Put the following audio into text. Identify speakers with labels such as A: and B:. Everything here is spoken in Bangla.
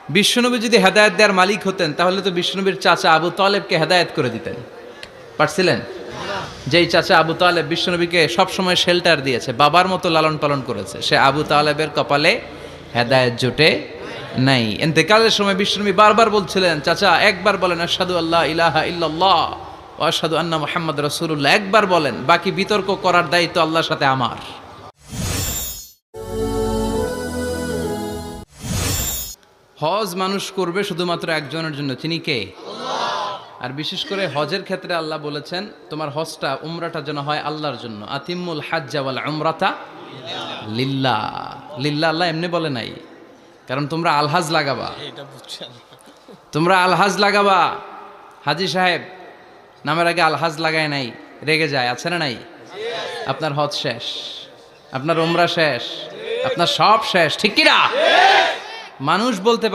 A: বিশ্বনবী যদি হেদায়েত দেওয়ার মালিক হতেন তাহলে তো বিশ্বনবীর চাচা আবু তালেবকে হেদায়েত করে দিতেন, পারছিলেন? যেই চাচা আবু তালেব বিশ্বনবীকে সবসময় শেল্টার দিয়েছে, বাবার মতো লালন পালন করেছে, সে আবু তালেবের কপালে হেদায়েত জোটে নাই। ইন্তেকালের সময় বিশ্বনবী বারবার বলছিলেন, চাচা একবার বলেন আশহাদু আল্লা ইলাহা ইল্লাল্লাহ ওয়া আশহাদু আন্না মুহাম্মাদ রাসূলুল্লাহ, একবার বলেন, বাকি বিতর্ক করার দায়িত্ব আল্লাহর সাথে আমার। হজ মানুষ করবে শুধুমাত্র একজনের জন্য, তিনি কে? আর বিশেষ করে হজের ক্ষেত্রে আল্লাহ বলেছেন তোমার হজটা উমরাটা যেন হয় আল্লাহর জন্য। আতিমুল হাজ্জা ওয়াল উমরাতা লিল্লাহ। লিল্লাহ আল্লাহ এমনি বলে নাই, কারণ তোমরা আলহাজ লাগাবা, তোমরা আলহাজ লাগাবা। হাজি সাহেব নামের আগে আলহাজ লাগায় নাই, রেগে যায়, আছে না নাই? আপনার হজ শেষ, আপনার উমরা শেষ, আপনার সব শেষ, ঠিক কিনা? মানুষ বলতে পারে